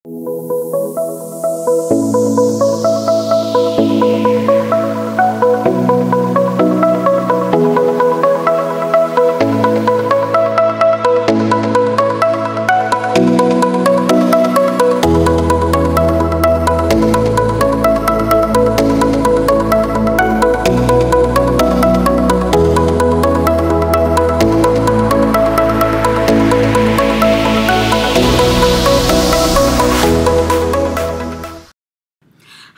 Hi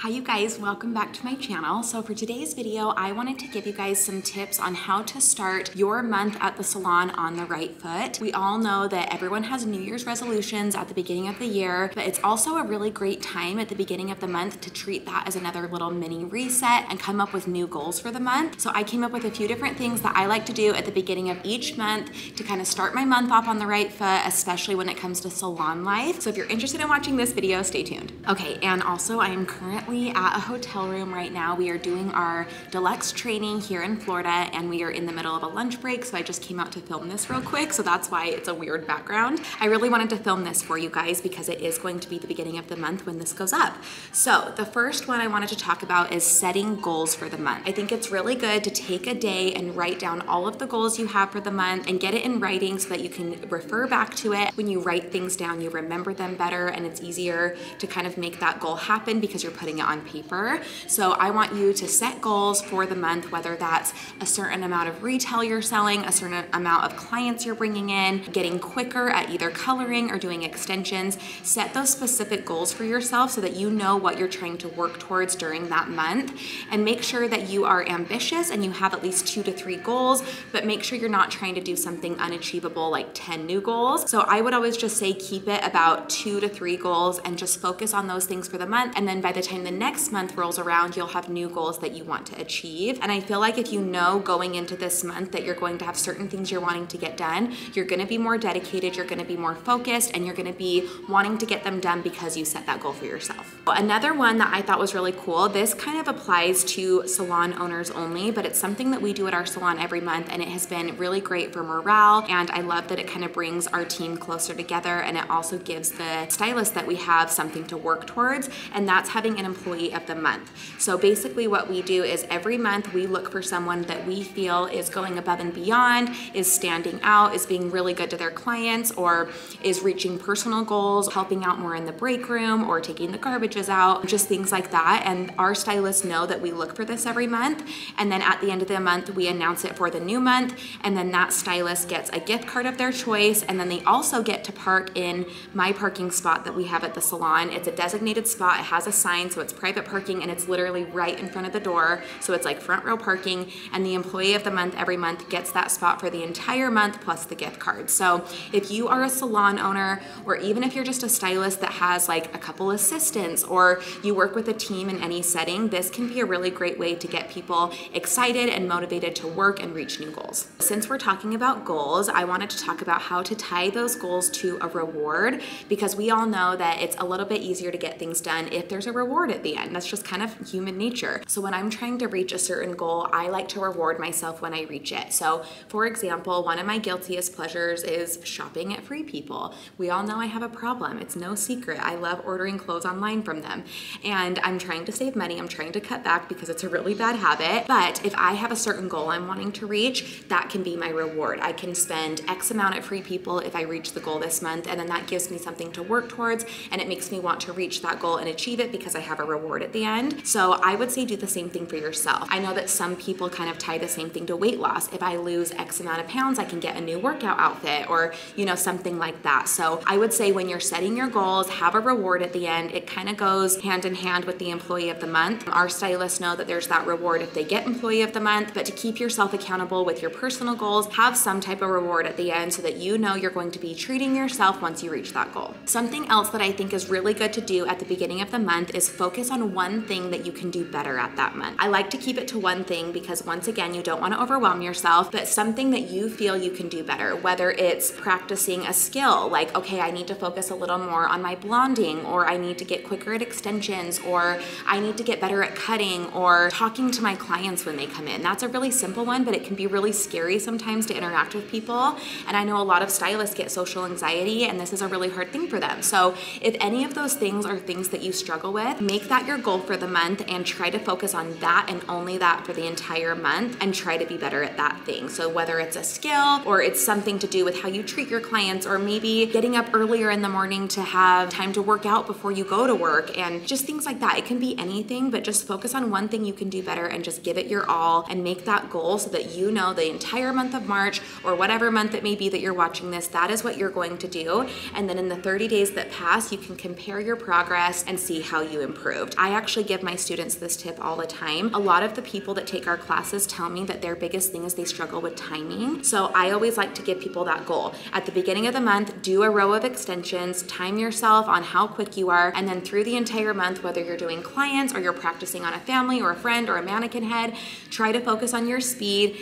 you guys, welcome back to my channel. So for today's video, I wanted to give you guys some tips on how to start your month at the salon on the right foot. We all know that everyone has New Year's resolutions at the beginning of the year, but it's also a really great time at the beginning of the month to treat that as another little mini reset and come up with new goals for the month. So I came up with a few different things that I like to do at the beginning of each month to kind of start my month off on the right foot, especially when it comes to salon life. So if you're interested in watching this video, stay tuned. Okay, and also I am currently at a hotel room right now. We are doing our deluxe training here in Florida and we are in the middle of a lunch break, so I just came out to film this real quick, so that's why it's a weird background. I really wanted to film this for you guys because it is going to be the beginning of the month when this goes up. So the first one I wanted to talk about is setting goals for the month. I think it's really good to take a day and write down all of the goals you have for the month and get it in writing so that you can refer back to it. When you write things down, you remember them better and it's easier to kind of make that goal happen because you're putting it on paper. So I want you to set goals for the month, whether that's a certain amount of retail you're selling, a certain amount of clients you're bringing in, getting quicker at either coloring or doing extensions. Set those specific goals for yourself so that you know what you're trying to work towards during that month, and make sure that you are ambitious and you have at least 2 to 3 goals, but make sure you're not trying to do something unachievable like 10 new goals. So I would always just say keep it about 2 to 3 goals and just focus on those things for the month, and then by the time the next month rolls around, you'll have new goals that you want to achieve. And I feel like if you know going into this month that you're going to have certain things you're wanting to get done, you're going to be more dedicated, you're going to be more focused, and you're going to be wanting to get them done because you set that goal for yourself. Another one that I thought was really cool, this kind of applies to salon owners only, but it's something that we do at our salon every month and it has been really great for morale, and I love that it kind of brings our team closer together, and it also gives the stylist that we have something to work towards, and that's having an employee of the month. So basically what we do is every month we look for someone that we feel is going above and beyond, is standing out, is being really good to their clients, or is reaching personal goals, helping out more in the break room or taking the garbages out, just things like that. And our stylists know that we look for this every month, and then at the end of the month we announce it for the new month, and then that stylist gets a gift card of their choice, and then they also get to park in my parking spot that we have at the salon. It's a designated spot, it has a sign, so it's private parking, and it's literally right in front of the door, so it's like front row parking, and the employee of the month every month gets that spot for the entire month plus the gift card. So if you are a salon owner, or even if you're just a stylist that has like a couple assistants, or you work with a team in any setting, this can be a really great way to get people excited and motivated to work and reach new goals. Since we're talking about goals, I wanted to talk about how to tie those goals to a reward, because we all know that it's a little bit easier to get things done if there's a reward at the end. That's just kind of human nature. So when I'm trying to reach a certain goal, I like to reward myself when I reach it. So for example, one of my guiltiest pleasures is shopping at Free People. We all know I have a problem. It's no secret. I love ordering clothes online from them. And I'm trying to save money. I'm trying to cut back because it's a really bad habit. But if I have a certain goal I'm wanting to reach, that can be my reward. I can spend X amount at Free People if I reach the goal this month, and then that gives me something to work towards, and it makes me want to reach that goal and achieve it because I have a reward at the end. So I would say do the same thing for yourself. I know that some people kind of tie the same thing to weight loss. If I lose X amount of pounds, I can get a new workout outfit, or something like that. So I would say when you're setting your goals, have a reward at the end. It kind of goes hand in hand with the employee of the month. Our stylists know that there's that reward if they get employee of the month, but to keep yourself accountable with your personal goals, have some type of reward at the end so that you know you're going to be treating yourself once you reach that goal. Something else that I think is really good to do at the beginning of the month is focus focus on one thing that you can do better at that month. I like to keep it to one thing because once again, you don't want to overwhelm yourself, but something that you feel you can do better, whether it's practicing a skill, like, okay, I need to focus a little more on my blonding, or I need to get quicker at extensions, or I need to get better at cutting, or talking to my clients when they come in. That's a really simple one, but it can be really scary sometimes to interact with people. And I know a lot of stylists get social anxiety, and this is a really hard thing for them. So if any of those things are things that you struggle with, make that your goal for the month and try to focus on that and only that for the entire month, and try to be better at that thing. So whether it's a skill or it's something to do with how you treat your clients, or maybe getting up earlier in the morning to have time to work out before you go to work, and just things like that. It can be anything, but just focus on one thing you can do better and just give it your all and make that goal so that you know the entire month of March, or whatever month it may be that you're watching this, that is what you're going to do. And then in the 30 days that pass, you can compare your progress and see how you improved. I actually give my students this tip all the time. A lot of the people that take our classes tell me that their biggest thing is they struggle with timing. So I always like to give people that goal. At the beginning of the month, do a row of extensions, time yourself on how quick you are, and then through the entire month, whether you're doing clients or you're practicing on a family or a friend or a mannequin head, try to focus on your speed,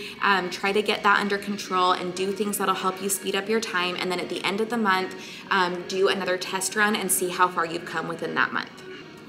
try to get that under control and do things that'll help you speed up your time. And then at the end of the month, do another test run and see how far you've come within that month.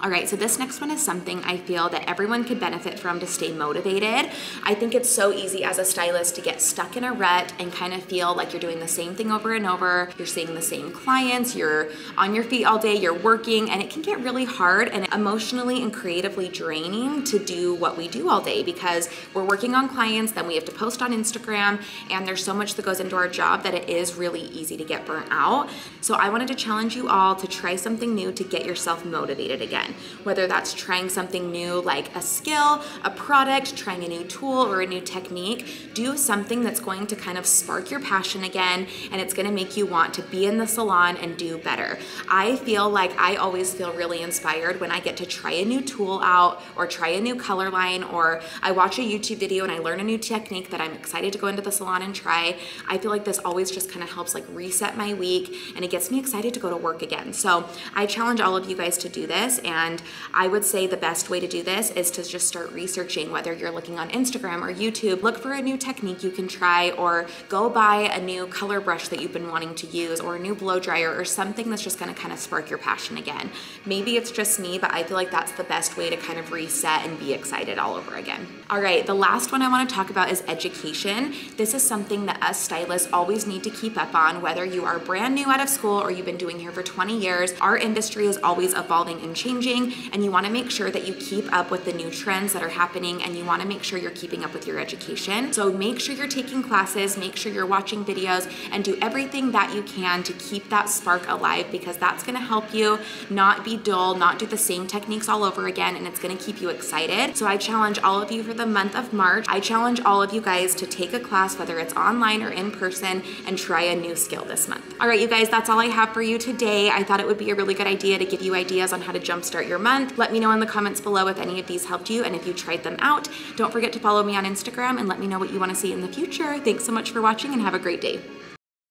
All right, so this next one is something I feel that everyone could benefit from to stay motivated. I think it's so easy as a stylist to get stuck in a rut and kind of feel like you're doing the same thing over and over. You're seeing the same clients, you're on your feet all day, you're working, and it can get really hard and emotionally and creatively draining to do what we do all day, because we're working on clients, then we have to post on Instagram, and there's so much that goes into our job that it is really easy to get burnt out. So I wanted to challenge you all to try something new to get yourself motivated again. Whether that's trying something new like a skill, a product, trying a new tool or a new technique, do something that's going to kind of spark your passion again, and it's gonna make you want to be in the salon and do better. I feel like I always feel really inspired when I get to try a new tool out, or try a new color line, or I watch a YouTube video and I learn a new technique that I'm excited to go into the salon and try. I feel like this always just kind of helps like reset my week, and it gets me excited to go to work again. So I challenge all of you guys to do this, and I would say the best way to do this is to just start researching, whether you're looking on Instagram or YouTube, look for a new technique you can try, or go buy a new color brush that you've been wanting to use, or a new blow dryer, or something that's just gonna kind of spark your passion again. Maybe it's just me, but I feel like that's the best way to kind of reset and be excited all over again. All right, the last one I wanna talk about is education. This is something that us stylists always need to keep up on, whether you are brand new out of school or you've been doing hair for 20 years. Our industry is always evolving and changing, and you want to make sure that you keep up with the new trends that are happening, and you want to make sure you're keeping up with your education. So make sure you're taking classes, make sure you're watching videos, and do everything that you can to keep that spark alive, because that's going to help you not be dull, not do the same techniques all over again, and it's going to keep you excited. So I challenge all of you for the month of March. I challenge all of you guys to take a class, whether it's online or in person, and try a new skill this month. All right, you guys, that's all I have for you today. I thought it would be a really good idea to give you ideas on how to jumpstart your month. Let me know in the comments below if any of these helped you and if you tried them out. Don't forget to follow me on Instagram and let me know what you want to see in the future. Thanks so much for watching and have a great day.